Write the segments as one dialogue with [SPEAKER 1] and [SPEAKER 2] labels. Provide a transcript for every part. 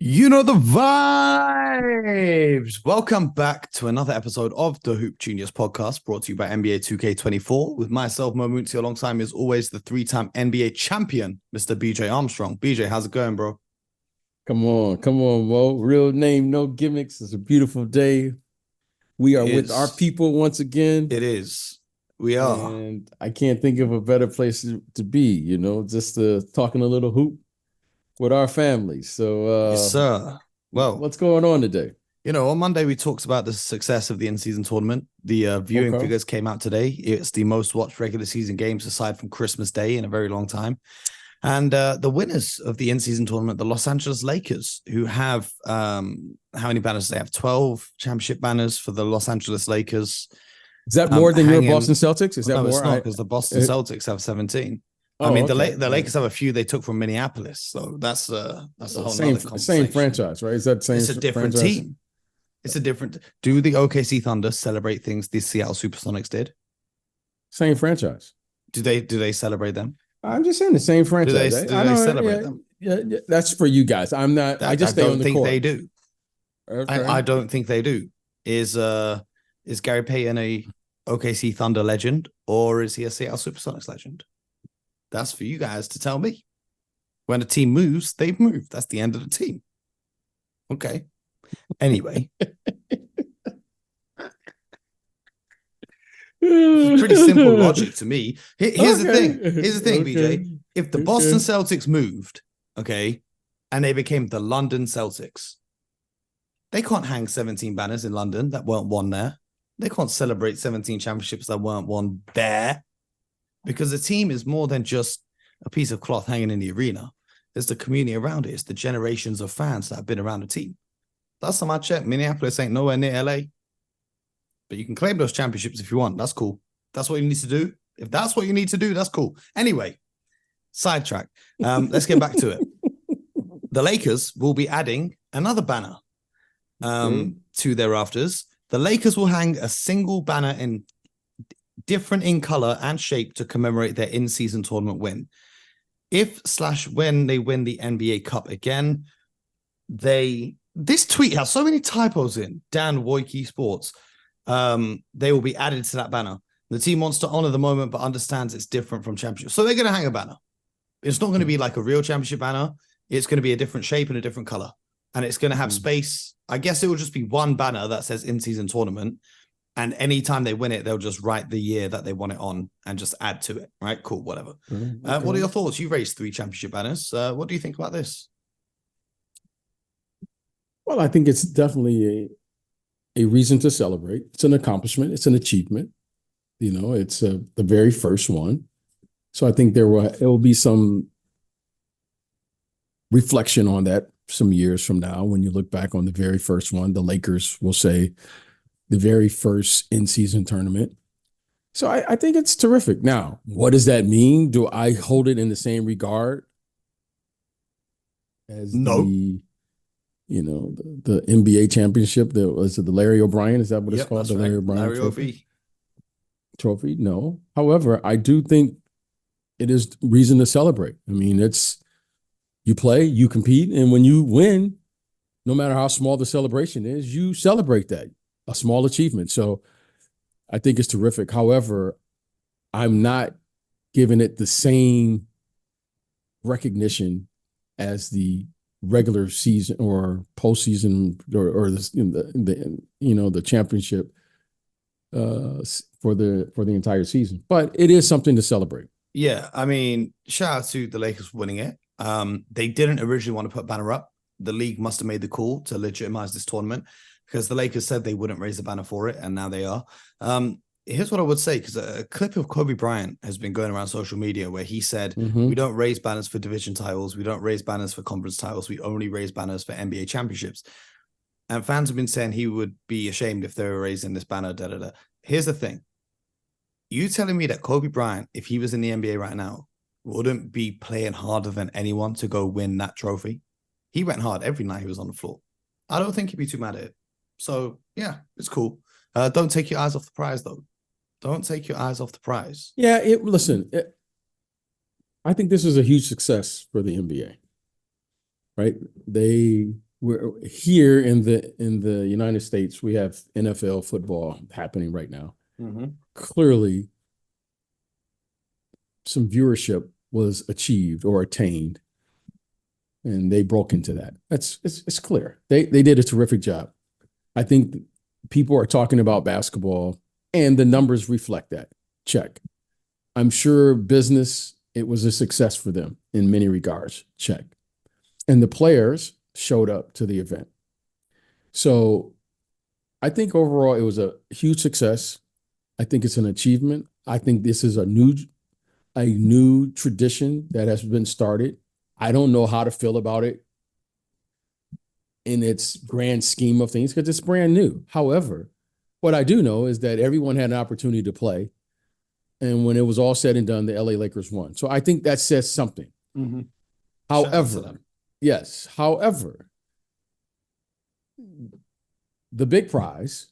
[SPEAKER 1] You know the vibes. Welcome back to another episode of the Hoop Genius podcast, brought to you by NBA 2K24 with myself, Mo Moonty, alongside me as always, the three-time NBA champion, Mr. BJ Armstrong. BJ, how's it going, bro?
[SPEAKER 2] Come on, Mo. Real name, no gimmicks. It's a beautiful day. We are
[SPEAKER 1] It
[SPEAKER 2] with our
[SPEAKER 1] is.
[SPEAKER 2] people once again,
[SPEAKER 1] It is. We are.
[SPEAKER 2] and I can't think of a better place to be, just talking a little hoop with our families.
[SPEAKER 1] Yes,
[SPEAKER 2] So,
[SPEAKER 1] sir. Well,
[SPEAKER 2] what's going on today?
[SPEAKER 1] on Monday we talked about the success of the in-season tournament. The viewing
[SPEAKER 2] Okay.
[SPEAKER 1] figures came out today. It's the most watched regular season games aside from Christmas Day in a very long time. And the winners of the in-season tournament, the Los Angeles Lakers, who have, how many banners do they have? 12 championship banners for the Los Angeles Lakers.
[SPEAKER 2] Is that more than your
[SPEAKER 1] Hanging,
[SPEAKER 2] Boston Celtics? Is that
[SPEAKER 1] no,
[SPEAKER 2] more?
[SPEAKER 1] it's not, because the Boston Celtics have 17. I mean,
[SPEAKER 2] Okay.
[SPEAKER 1] the Lakers have a few they took from Minneapolis, so that's a whole
[SPEAKER 2] Same,
[SPEAKER 1] nother conversation.
[SPEAKER 2] same franchise, right? Is that same?
[SPEAKER 1] It's a different
[SPEAKER 2] franchise?
[SPEAKER 1] team. It's a different. Do the OKC Thunder celebrate things the Seattle Supersonics did?
[SPEAKER 2] Same franchise.
[SPEAKER 1] Do they celebrate them?
[SPEAKER 2] I'm just saying the same franchise.
[SPEAKER 1] Do they celebrate them?
[SPEAKER 2] Yeah, that's for you guys. I'm not. I just stay on the court.
[SPEAKER 1] They do.
[SPEAKER 2] Okay.
[SPEAKER 1] I don't think they do. Is Gary Payton a OKC Thunder legend, or is he a Seattle Supersonics legend? That's for you guys to tell me. When a team moves, they've moved. That's the end of the team. Okay. Anyway. Pretty simple logic to me. Here's the thing. BJ. If the Boston Celtics moved, okay, and they became the London Celtics, they can't hang 17 banners in London that weren't won there. They can't celebrate 17 championships that weren't won there, because the team is more than just a piece of cloth hanging in the arena. There's the community around it. It's the generations of fans that have been around the team. Last time I checked, Minneapolis ain't nowhere near LA. But you can claim those championships if you want. That's cool. That's what you need to do. If that's what you need to do, that's cool. Anyway, sidetrack. Let's get back to it. The Lakers will be adding another banner to their rafters. The Lakers will hang a single banner in different in color and shape to commemorate their in-season tournament win. If/when they win the NBA Cup again, this tweet has so many typos in Dan Wojcicki Sports. They will be added to that banner. The team wants to honor the moment, but understands it's different from championship. So they're going to hang a banner. It's not going to be like a real championship banner. It's going to be a different shape and a different color. And it's going to have space. I guess it will just be one banner that says in-season tournament. And anytime they win it, they'll just write the year that they won it on and just add to it. Right? Cool, whatever. Okay. What are your thoughts? You've raised 3 championship banners. What do you think about this?
[SPEAKER 2] Well, I think it's definitely a reason to celebrate. It's an accomplishment. It's an achievement. It's the very first one. So I think it will be some reflection on that some years from now. When you look back on the very first one, the Lakers will say the very first in-season tournament. So I think it's terrific. Now, what does that mean? Do I hold it in the same regard as the NBA championship? Was it the Larry O'Brien? Is that what it's called? The Larry O'Brien trophy? No. However, I do think it is reason to celebrate. I mean, you play, you compete, and when you win, no matter how small the celebration is, you celebrate that, a small achievement. So I think it's terrific. However, I'm not giving it the same recognition as the regular season or postseason or the championship for the entire season. But it is something to celebrate.
[SPEAKER 1] Yeah, I mean, shout out to the Lakers for winning it. They didn't originally want to put a banner up. The league must have made the call to legitimize this tournament because the Lakers said they wouldn't raise the banner for it, and now they are. Here's what I would say, because a clip of Kobe Bryant has been going around social media where he said, we don't raise banners for division titles. We don't raise banners for conference titles. We only raise banners for NBA championships. And fans have been saying he would be ashamed if they were raising this banner, da-da-da. Here's the thing. You telling me that Kobe Bryant, if he was in the NBA right now, wouldn't be playing harder than anyone to go win that trophy? He went hard every night he was on the floor. I don't think he'd be too mad at it. So, yeah, it's cool. Don't take your eyes off the prize, though. Don't take your eyes off the prize.
[SPEAKER 2] Yeah, I think this is a huge success for the NBA, right? They we're here in the United States, we have NFL football happening right now. Clearly, some viewership was achieved or attained, and they broke into that. It's clear. They did a terrific job. I think people are talking about basketball, and the numbers reflect that. Check. I'm sure business, it was a success for them in many regards. Check. And the players showed up to the event. So I think overall it was a huge success. I think it's an achievement. I think this is a new tradition that has been started. I don't know how to feel about it in its grand scheme of things because it's brand new. However, what I do know is that everyone had an opportunity to play. And when it was all said and done, the LA Lakers won. So I think that says something. However, the big prize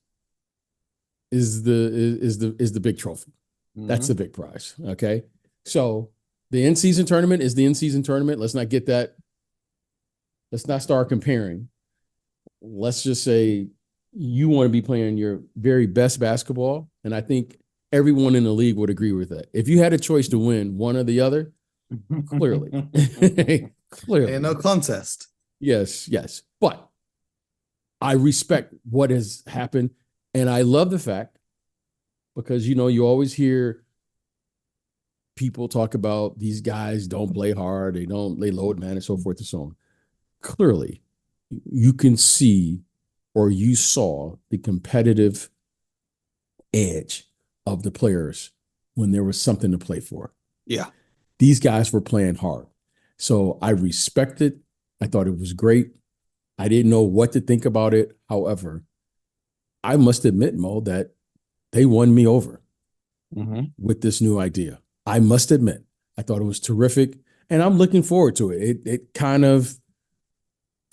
[SPEAKER 2] is the big trophy. That's the big prize. Okay. So the in-season tournament is the in-season tournament. Let's not get that. Let's not start comparing. Let's just say you want to be playing your very best basketball. And I think everyone in the league would agree with that. If you had a choice to win one or the other, clearly. Clearly.
[SPEAKER 1] Yeah, no contest.
[SPEAKER 2] Yes. But I respect what has happened. And I love the fact because, you always hear people talk about these guys don't play hard. They load man and so forth and so on. Clearly, you can see or you saw the competitive edge of the players when there was something to play for.
[SPEAKER 1] Yeah.
[SPEAKER 2] These guys were playing hard. So I respect it. I thought it was great. I didn't know what to think about it. However, I must admit, Mo, that they won me over with this new idea. I must admit, I thought it was terrific. And I'm looking forward to it. It kind of,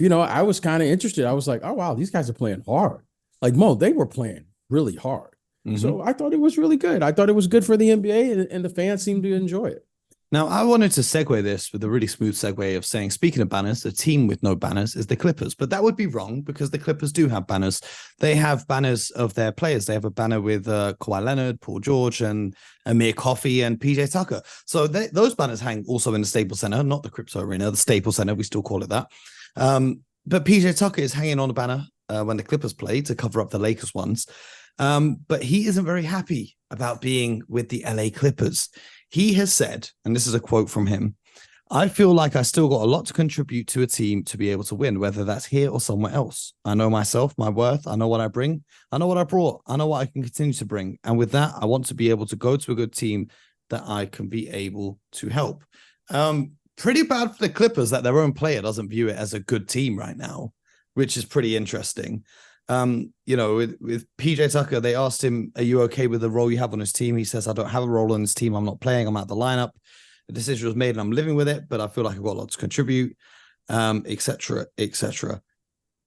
[SPEAKER 2] I was kind of interested. I was like, oh, wow, these guys are playing hard. Like, Mo, they were playing really hard. So I thought it was really good. I thought it was good for the NBA, and the fans seemed to enjoy it.
[SPEAKER 1] Now, I wanted to segue this with a really smooth segue of saying, speaking of banners, the team with no banners is the Clippers. But that would be wrong because the Clippers do have banners. They have banners of their players. They have a banner with Kawhi Leonard, Paul George, and Amir Coffey and PJ Tucker. So those banners hang also in the Staples Center, not the Crypto Arena, the Staples Center. We still call it that. But PJ Tucker is hanging on a banner when the Clippers play to cover up the Lakers ones. But he isn't very happy about being with the LA Clippers. He has said, and this is a quote from him, I feel like I still got a lot to contribute to a team to be able to win, whether that's here or somewhere else. I know myself, my worth. I know what I bring. I know what I brought. I know what I can continue to bring. And with that, I want to be able to go to a good team that I can be able to help. Pretty bad for the Clippers that their own player doesn't view it as a good team right now, which is pretty interesting. With PJ Tucker, they asked him, are you okay with the role you have on his team? He says, I don't have a role on this team. I'm not playing. I'm out the lineup. The decision was made and I'm living with it, but I feel like I've got a lot to contribute, etc., etc.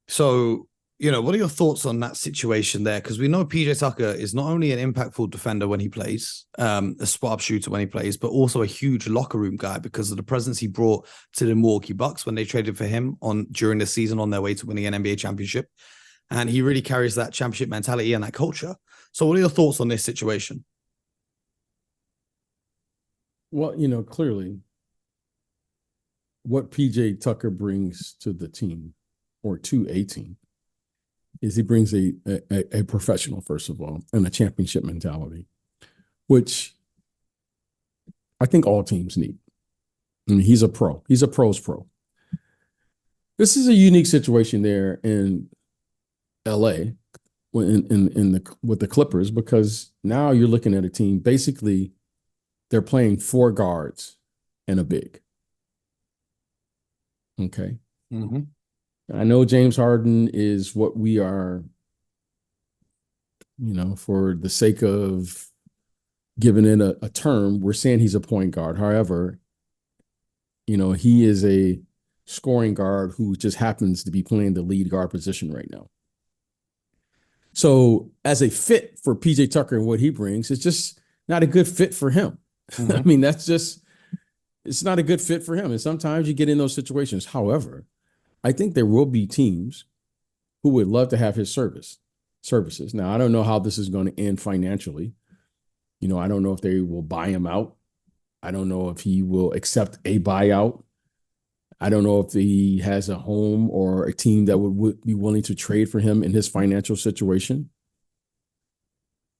[SPEAKER 1] So, what are your thoughts on that situation there? Because we know PJ Tucker is not only an impactful defender when he plays, a spot-up shooter when he plays, but also a huge locker room guy because of the presence he brought to the Milwaukee Bucks when they traded for him during the season on their way to winning an NBA championship. And he really carries that championship mentality and that culture. So what are your thoughts on this situation?
[SPEAKER 2] Well, clearly what PJ Tucker brings to the team or to a team is he brings a professional, first of all, and a championship mentality, which I think all teams need. I mean, he's a pro. He's a pro's pro. This is a unique situation there in LA with the Clippers because now you're looking at a team, basically they're playing 4 guards and a big. Okay. I know James Harden is what we are, for the sake of giving it a term, we're saying he's a point guard. However, he is a scoring guard who just happens to be playing the lead guard position right now. So as a fit for PJ Tucker and what he brings, it's just not a good fit for him. I mean, it's not a good fit for him. And sometimes you get in those situations. However, I think there will be teams who would love to have his services. Now, I don't know how this is going to end financially. I don't know if they will buy him out. I don't know if he will accept a buyout. I don't know if he has a home or a team that would be willing to trade for him in his financial situation.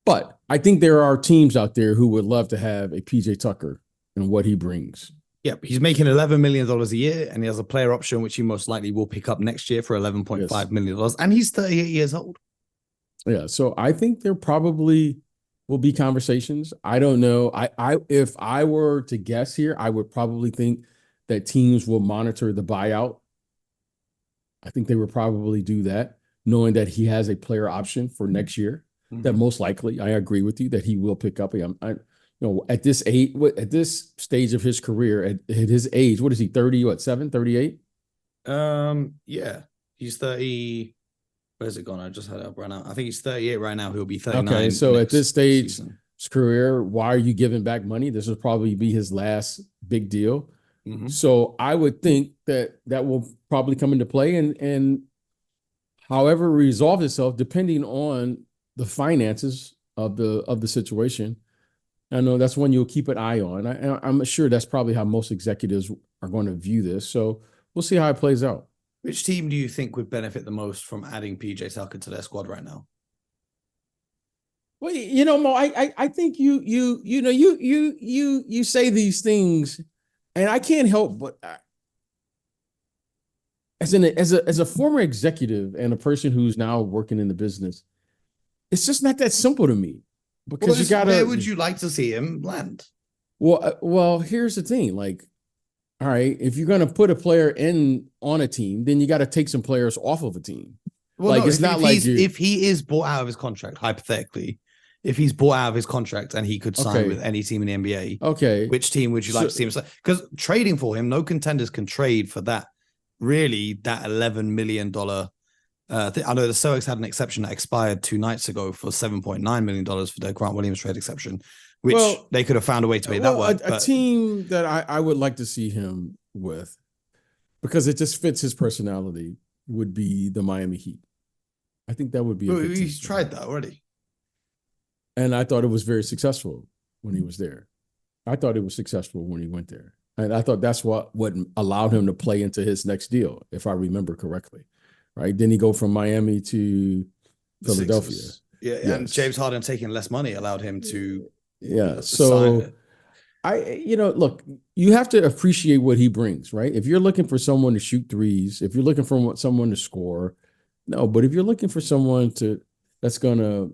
[SPEAKER 2] But I think there are teams out there who would love to have a PJ Tucker and what he brings.
[SPEAKER 1] Yeah, he's making $11 million a year, and he has a player option, which he most likely will pick up next year for $11.5 million. And he's 38 years old.
[SPEAKER 2] Yeah, so I think there probably will be conversations. I don't know. If I were to guess here, I would probably think that teams will monitor the buyout. I think they would probably do that, knowing that he has a player option for next year. That most likely, I agree with you that he will pick up. At this age, at this stage of his career, at his age, what is he? 30? 38?
[SPEAKER 1] Yeah, he's 30. Where's it gone? I just had it up right now. I think he's 38 right now. He'll be 39.
[SPEAKER 2] Okay, so at this stage of his career, why are you giving back money? This will probably be his last big deal. So I would think that will probably come into play, and however resolve itself, depending on the finances of the situation. I know that's one you'll keep an eye on. I'm sure that's probably how most executives are going to view this. So we'll see how it plays out.
[SPEAKER 1] Which team do you think would benefit the most from adding PJ Tucker to their squad right now?
[SPEAKER 2] Well, Mo, I think you say these things, and I can't help but as a former executive and a person who's now working in the business, it's just not that simple to me. Because you gotta.
[SPEAKER 1] Where would you like to see him land?
[SPEAKER 2] Well, here's the thing. Like, all right, if you're gonna put a player on a team, then you got to take some players off of a team.
[SPEAKER 1] Well, like, no, it's not like if he is bought out of his contract, hypothetically, if he's bought out of his contract and he could sign with any team in the NBA,
[SPEAKER 2] okay,
[SPEAKER 1] which team would you like to see him? Because trading for him, no contenders can trade for that. Really, that $11 million. I know the Celtics had an exception that expired 2 nights ago for $7.9 million for their Grant Williams trade exception, which they could have found a way to make that work.
[SPEAKER 2] A team that I would like to see him with, because it just fits his personality, would be the Miami Heat. I think that would be.
[SPEAKER 1] He's tried that already,
[SPEAKER 2] and I thought it was very successful when he was there. I thought it was successful when he went there, and I thought that's what allowed him to play into his next deal, if I remember correctly. Right? Didn't he go from Miami to Philadelphia?
[SPEAKER 1] Yeah, yes. And James Harden taking less money allowed him to.
[SPEAKER 2] Yeah. So look, you have to appreciate what he brings, right? If you're looking for someone to shoot threes, if you're looking for someone to score, no. But if you're looking for someone that's gonna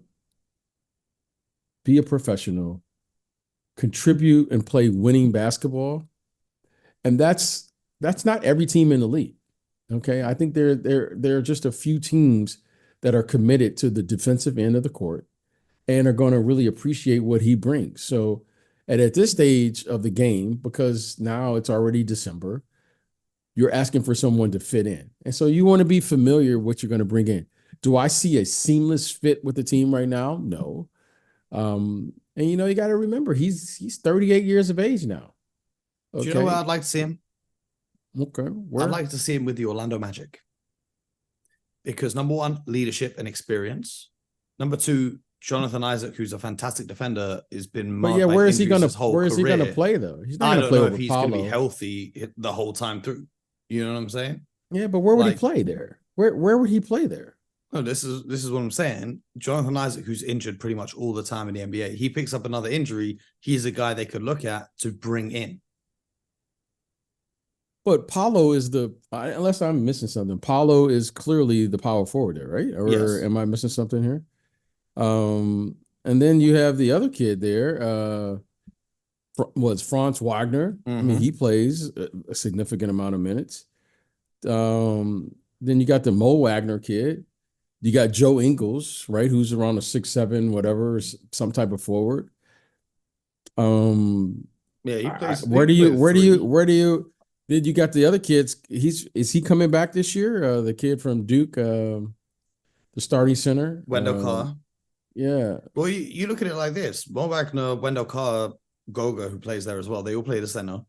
[SPEAKER 2] be a professional, contribute and play winning basketball, and that's not every team in the league. Okay, I think there are just a few teams that are committed to the defensive end of the court and are going to really appreciate what he brings. So, and at this stage of the game, because now it's already December, you're asking for someone to fit in, and so you want to be familiar with what you're going to bring in. Do I see a seamless fit with the team right now? No. And you got to remember he's 38 years of age now.
[SPEAKER 1] Okay. Do you know where I'd like to see him?
[SPEAKER 2] Okay.
[SPEAKER 1] I'd like to see him with the Orlando Magic. Because number one, leadership and experience. Number two, Jonathan Isaac, who's a fantastic defender, has been.
[SPEAKER 2] But yeah, where is he going to play though?
[SPEAKER 1] He's not going to play if he's going to be healthy the whole time through. You know what I'm saying?
[SPEAKER 2] Yeah, but where would he play there? Where would he play there?
[SPEAKER 1] No, this is what I'm saying. Jonathan Isaac, who's injured pretty much all the time in the NBA, he picks up another injury. He's a guy they could look at to bring in.
[SPEAKER 2] But Paolo is unless I'm missing something, Paolo is clearly the power forward there, right? Or yes. Am I missing something here? And then you have the other kid there. It's Franz Wagner. Mm-hmm. I mean, he plays a significant amount of minutes. Then you got the Mo Wagner kid. You got Joe Ingles, right? Who's around a 6'7", whatever, some type of forward.
[SPEAKER 1] Yeah, he plays.
[SPEAKER 2] Where do you? Then you got the other kids. Is he coming back this year? The kid from Duke, the starting center,
[SPEAKER 1] Wendell Carr.
[SPEAKER 2] Yeah.
[SPEAKER 1] Well, you look at it like this: Mo Wagner, Wendell Carr, Goga, who plays there as well. They all play the center,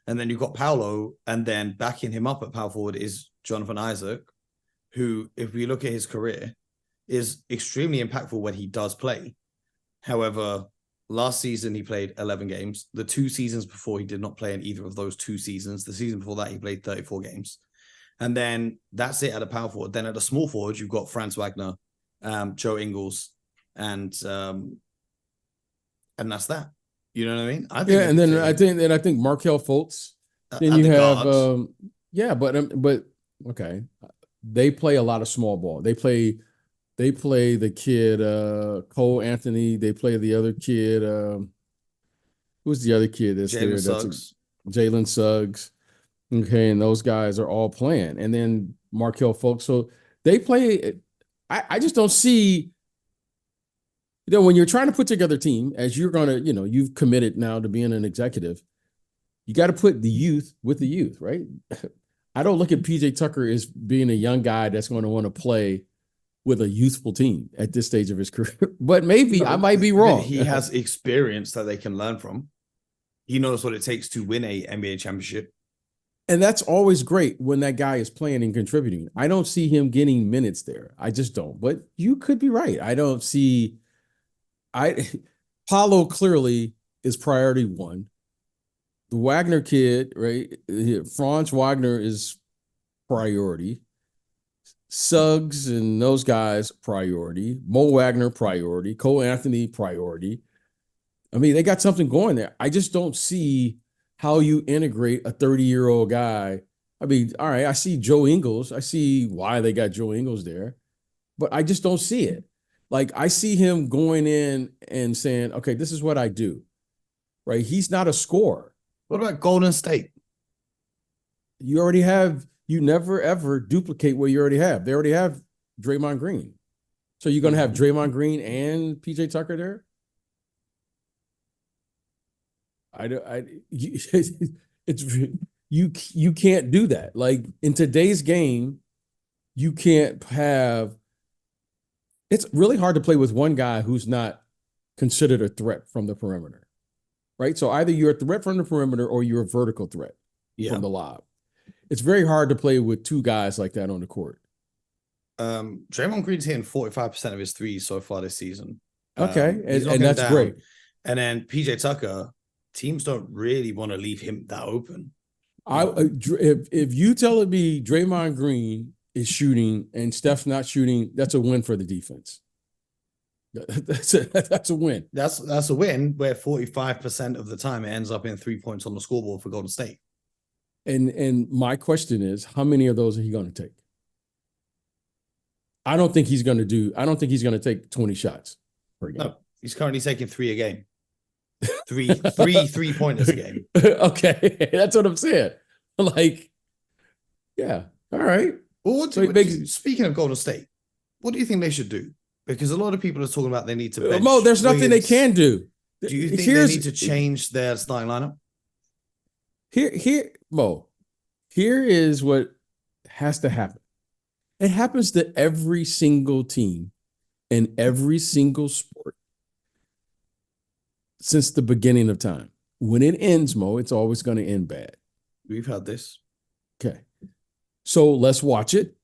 [SPEAKER 1] and then you've got Paolo, and then backing him up at power forward is Jonathan Isaac, who, if we look at his career, is extremely impactful when he does play. However, last season he played 11 games. The 2 seasons before, he did not play in either of those 2 seasons. The season before that, he played 34 games. And then that's it at a power forward. Then at a small forward, you've got Franz Wagner, Joe Ingles, and that's that. You know what I mean? I think
[SPEAKER 2] and then I think Markelle Fultz. Then you have but okay. They play a lot of small ball. They play the kid Cole Anthony. They play the other kid. Who's the other kid that's
[SPEAKER 1] Jalen
[SPEAKER 2] there?
[SPEAKER 1] Suggs.
[SPEAKER 2] That's Jalen Suggs. Okay, and those guys are all playing. And then Markelle Fultz. So they play. I just don't see. When you're trying to put together a team, as you're going to, you've committed now to being an executive, you got to put the youth with the youth, right? I don't look at PJ Tucker as being a young guy that's going to want to play with a youthful team at this stage of his career. But maybe I might be wrong.
[SPEAKER 1] He has experience that they can learn from. He knows what it takes to win a NBA championship.
[SPEAKER 2] And that's always great when that guy is playing and contributing. I don't see him getting minutes there. I just don't. But you could be right. I don't see... Paulo clearly is priority 1. The Wagner kid, right? Franz Wagner is priority. Suggs and those guys, priority. Mo Wagner, priority. Cole Anthony, priority. I mean, they got something going there. I just don't see how you integrate a 30-year-old guy. I mean, all right, I see Joe Ingles. I see why they got Joe Ingles there, but I just don't see it. Like, I see him going in and saying, okay, this is what I do, right? He's not a scorer.
[SPEAKER 1] What about Golden State?
[SPEAKER 2] You never, ever duplicate what you already have. They already have Draymond Green. So you're going to have Draymond Green and PJ Tucker there? You can't do that. Like, in today's game, you can't have... It's really hard to play with one guy who's not considered a threat from the perimeter, right? So either you're a threat from the perimeter or you're a vertical threat from the lob. It's very hard to play with 2 guys like that on the court.
[SPEAKER 1] Draymond Green's hitting 45% of his threes so far this season.
[SPEAKER 2] Okay, and that's great.
[SPEAKER 1] And then PJ Tucker, teams don't really want to leave him that open.
[SPEAKER 2] If you tell me Draymond Green is shooting and Steph's not shooting, that's a win for the defense. That's a win.
[SPEAKER 1] That's a win where 45% of the time it ends up in 3 points on the scoreboard for Golden State.
[SPEAKER 2] And my question is, how many of those are he going to take? I don't think he's going to take 20 shots per game.
[SPEAKER 1] No, he's currently taking 3 a game. Three pointers a game.
[SPEAKER 2] Okay, that's what I'm saying. Like, yeah, all right.
[SPEAKER 1] Well, speaking of Golden State, what do you think they should do? Because a lot of people are talking about they need to bench.
[SPEAKER 2] Mo, there's nothing they can do.
[SPEAKER 1] Do you think they need to change their starting lineup?
[SPEAKER 2] Mo, here is what has to happen. It happens to every single team in every single sport since the beginning of time. When it ends, Mo, it's always going to end bad.
[SPEAKER 1] We've had this.
[SPEAKER 2] Okay. So let's watch it.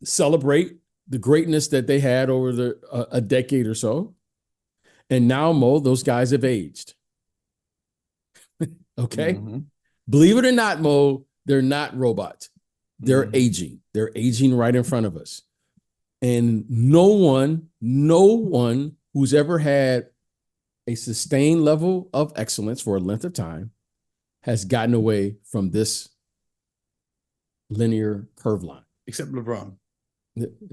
[SPEAKER 2] Celebrate the greatness that they had over a decade or so. And now, Mo, those guys have aged. Okay? Mm-hmm. Believe it or not, Mo, they're not robots. They're aging. They're aging right in front of us. And no one who's ever had a sustained level of excellence for a length of time has gotten away from this linear curve line.
[SPEAKER 1] Except LeBron.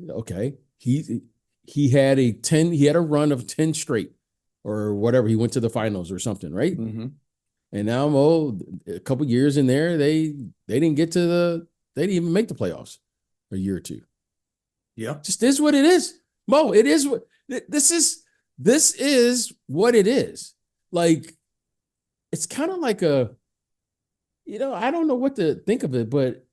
[SPEAKER 2] Okay. He had a run of 10 straight or whatever. He went to the finals or something, right? Mm-hmm. And now, Mo, a couple years in there, they didn't even make the playoffs a year or 2.
[SPEAKER 1] Yeah.
[SPEAKER 2] Just is what it is. Mo, it is what this is what it is. Like, it's kind of like I don't know what to think of it, but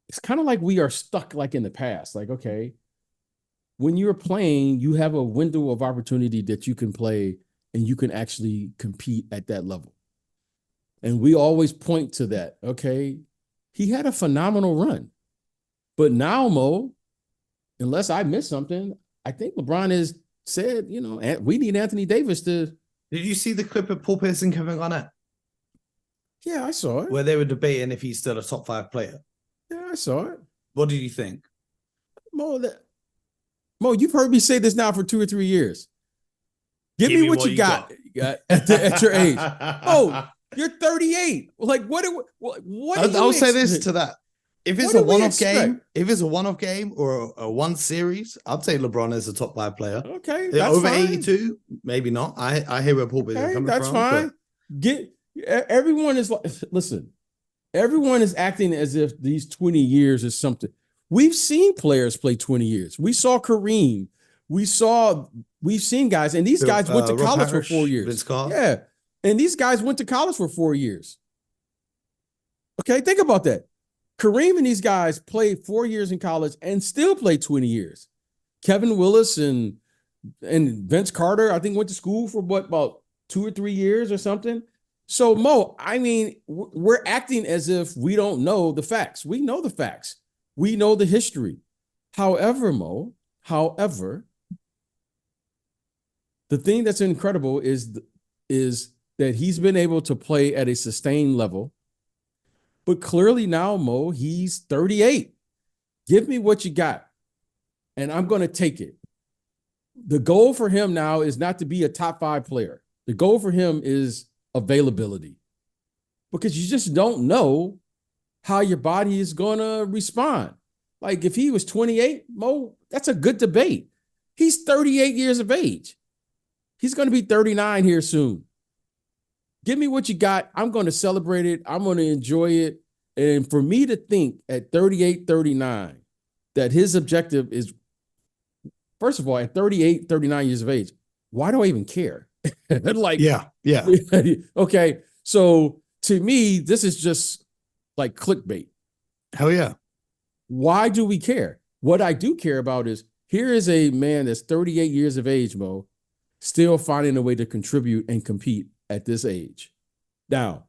[SPEAKER 2] it's kind of like we are stuck like in the past. Like, okay, when you're playing, you have a window of opportunity that you can play and you can actually compete at that level. And we always point to that. Okay, he had a phenomenal run. But now, Mo, unless I missed something, I think LeBron has said, we need Anthony Davis to.
[SPEAKER 1] Did you see the clip of Paul Pierce and Kevin Garnett?
[SPEAKER 2] Yeah, I saw it.
[SPEAKER 1] Where they were debating if he's still a top 5 player.
[SPEAKER 2] Yeah, I saw it.
[SPEAKER 1] What did you think?
[SPEAKER 2] Mo, you've heard me say this now for 2 or 3 years. Give me what you got at your age. Oh, you're 38. Like, what
[SPEAKER 1] I'll say this to that. If it's a one-off game or a one series, I'd say LeBron is a top 5 player.
[SPEAKER 2] Okay, that's
[SPEAKER 1] over
[SPEAKER 2] fine.
[SPEAKER 1] 82, maybe not. I hear where Paul is coming from.
[SPEAKER 2] That's fine. Everyone is like, listen. Everyone is acting as if these 20 years is something. We've seen players play 20 years. We saw Kareem. We've seen guys, and these guys went to college for 4 years.
[SPEAKER 1] Vince Carter.
[SPEAKER 2] Yeah, and these guys went to college for 4 years. Okay, think about that. Kareem and these guys played 4 years in college and still played 20 years. Kevin Willis and Vince Carter, I think, went to school for about 2 or 3 years or something. So, Mo, I mean, we're acting as if we don't know the facts. We know the facts. We know the history. However, Mo, the thing that's incredible is that he's been able to play at a sustained level. But clearly now, Mo, he's 38. Give me what you got, and I'm going to take it. The goal for him now is not to be a top 5 player. The goal for him is availability, because you just don't know how your body is going to respond. Like if he was 28, Mo, that's a good debate. He's 38 years of age. He's going to be 39 here soon. Give me what you got. I'm going to celebrate it. I'm going to enjoy it. And for me to think at 38, 39, that his objective is, first of all, at 38, 39 years of age, why do I even care? Like,
[SPEAKER 1] yeah.
[SPEAKER 2] Okay. So to me, this is just like clickbait.
[SPEAKER 1] Hell yeah.
[SPEAKER 2] Why do we care? What I do care about is, here is a man that's 38 years of age, Mo, still finding a way to contribute and compete at this age. Now,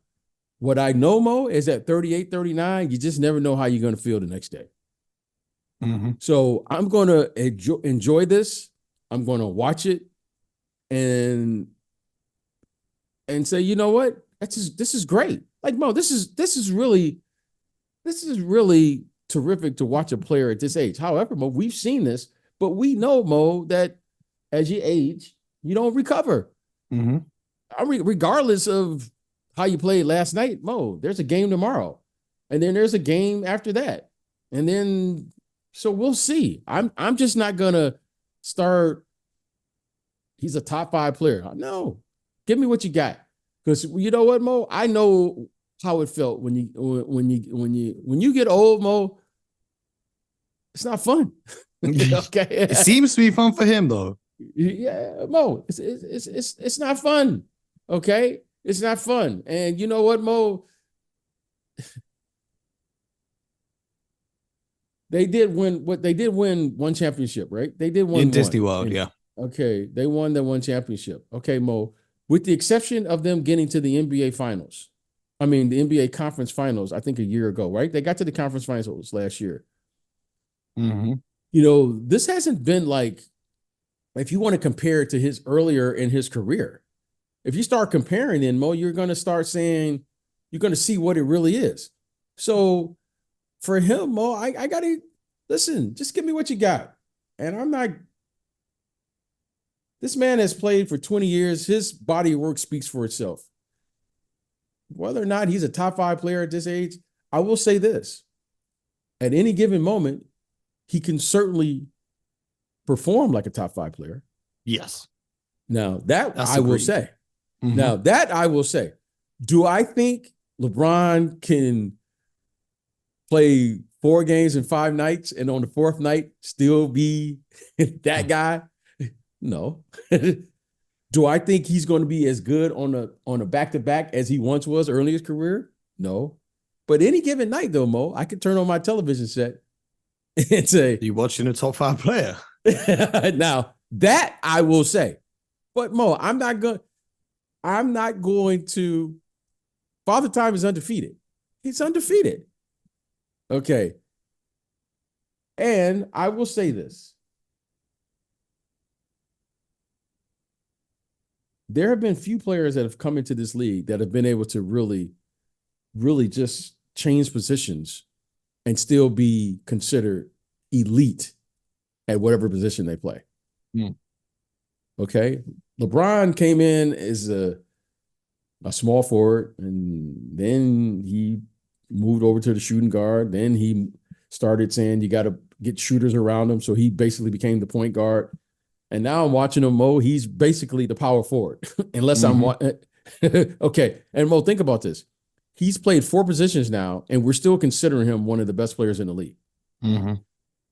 [SPEAKER 2] what I know, Mo, is at 38, 39, you just never know how you're going to feel the next day.
[SPEAKER 1] Mm-hmm.
[SPEAKER 2] So I'm going to enjoy this. I'm going to watch it and say, you know what? This is great. Like, Mo, this is really terrific to watch a player at this age. However, Mo, we've seen this, but we know, Mo, that as you age, you don't recover.
[SPEAKER 1] Mm-hmm.
[SPEAKER 2] Regardless of how you played last night, Mo, there's a game tomorrow, and then there's a game after that, and then so we'll see. I'm just not gonna start. He's a top 5 player. No, give me what you got, because you know what, Mo, I know how it felt when you get old, Mo. It's not fun. Okay,
[SPEAKER 1] it seems to be fun for him though.
[SPEAKER 2] Yeah, Mo, it's not fun. Okay, it's not fun. And you know what, Mo? They did win one championship, right? They did win
[SPEAKER 1] in Disney World, yeah.
[SPEAKER 2] Okay, they won the one championship. Okay, Mo, with the exception of them getting to the NBA finals. I mean, the NBA conference finals, I think a year ago, right? They got to the conference finals last year.
[SPEAKER 1] Mm-hmm.
[SPEAKER 2] You know, this hasn't been like, if you want to compare it to his earlier in his career, if you start comparing, then Mo, you're going to start saying, you're going to see what it really is. So for him, Mo, I got to listen, just give me what you got. And this man has played for 20 years. His body of work speaks for itself. Whether or not he's a top 5 player at this age, I will say this. At any given moment, he can certainly perform like a top 5 player.
[SPEAKER 1] Yes.
[SPEAKER 2] Now, I will say. Mm-hmm. Now, that I will say. Do I think LeBron can play 4 games in 5 nights and on the 4th night still be that guy? No. Do I think he's going to be as good on a back-to-back as he once was early in his career? No. But any given night, though, Mo, I could turn on my television set and say,
[SPEAKER 1] "You watching a top 5 player?"
[SPEAKER 2] Now, that I will say. But Mo, I'm not going to. Father Time is undefeated. He's undefeated. Okay. And I will say this. There have been few players that have come into this league that have been able to really, really just change positions and still be considered elite at whatever position they play. Okay. LeBron came in as a small forward, and then he moved over to the shooting guard. Then he started saying you got to get shooters around him. So he basically became the point guard. And now I'm watching him, Mo. He's basically the power forward, unless I'm okay. And Mo, think about this. He's played 4 positions now, and we're still considering him one of the best players in the league.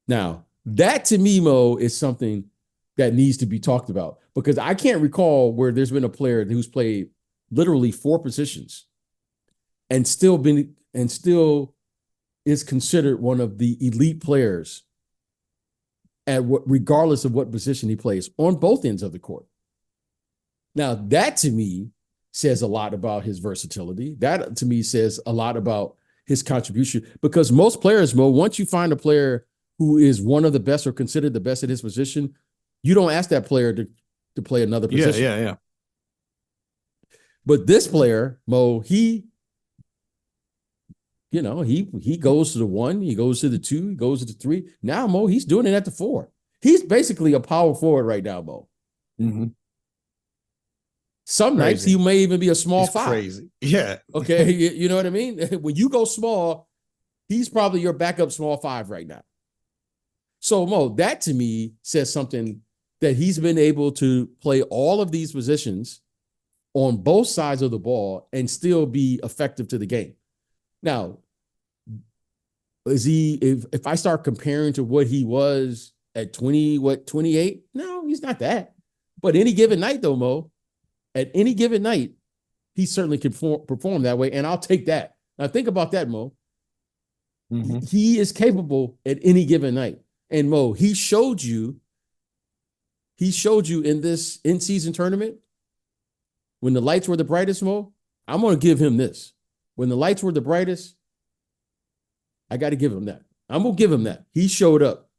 [SPEAKER 2] Now, that to me, Mo, is something that needs to be talked about, because I can't recall where there's been a player who's played literally 4 positions and still is considered one of the elite players regardless of what position he plays on both ends of the court. Now, that to me says a lot about his versatility. That to me says a lot about his contribution, because most players, Mo, once you find a player who is one of the best or considered the best at his position, you don't ask that player to play another position.
[SPEAKER 1] Yeah.
[SPEAKER 2] But this player, Mo, he goes to the 1, he goes to the 2, he goes to the 3. Now, Mo, he's doing it at the 4. He's basically a power forward right now, Mo. Some nights he may even be a small 5.
[SPEAKER 1] Crazy. Yeah.
[SPEAKER 2] Okay. You know what I mean? When you go small, he's probably your backup small 5 right now. So, Mo, that to me says something, that he's been able to play all of these positions on both sides of the ball and still be effective to the game. Now, if I start comparing to what he was at 28? No, he's not that. But any given night, though, Mo, at any given night, he certainly can perform that way, and I'll take that. Now, think about that, Mo. He is capable at any given night. And, Mo, he showed you in this in-season tournament, when the lights were the brightest, Mo, I'm going to give him this. When the lights were the brightest, I got to give him that. I'm going to give him that. He showed up.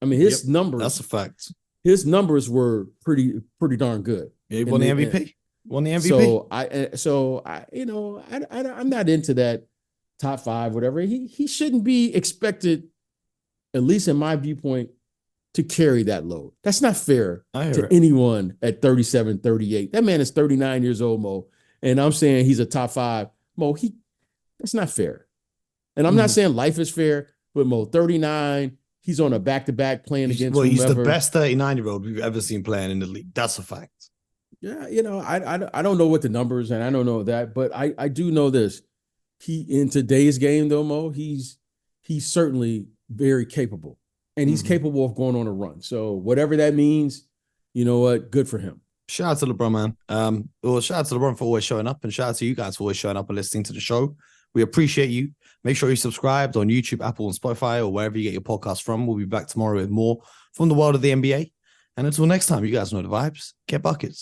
[SPEAKER 2] I mean, his numbers.
[SPEAKER 1] That's a fact.
[SPEAKER 2] His numbers were pretty darn good.
[SPEAKER 1] Yeah, he won the MVP. Won the MVP.
[SPEAKER 2] So I'm not into that top 5, whatever. He shouldn't be expected, at least in my viewpoint, to carry that load. That's not fair to anyone at 37, 38. That man is 39 years old, Mo. And I'm saying he's a top 5. Mo, that's not fair. And I'm not saying life is fair, but Mo, 39, he's on a back-to-back playing against whomever.
[SPEAKER 1] He's the best 39-year-old we've ever seen playing in the league. That's a fact.
[SPEAKER 2] Yeah, I don't know what the numbers, and I don't know that, but I do know this. In today's game, though, Mo, he's certainly very capable. And he's capable of going on a run. So whatever that means, you know what? Good for him.
[SPEAKER 1] Shout out to LeBron, man. Shout out to LeBron for always showing up, and shout out to you guys for always showing up and listening to the show. We appreciate you. Make sure you subscribed on YouTube, Apple, and Spotify, or wherever you get your podcast from. We'll be back tomorrow with more from the world of the NBA. And until next time, you guys know the vibes. Get buckets.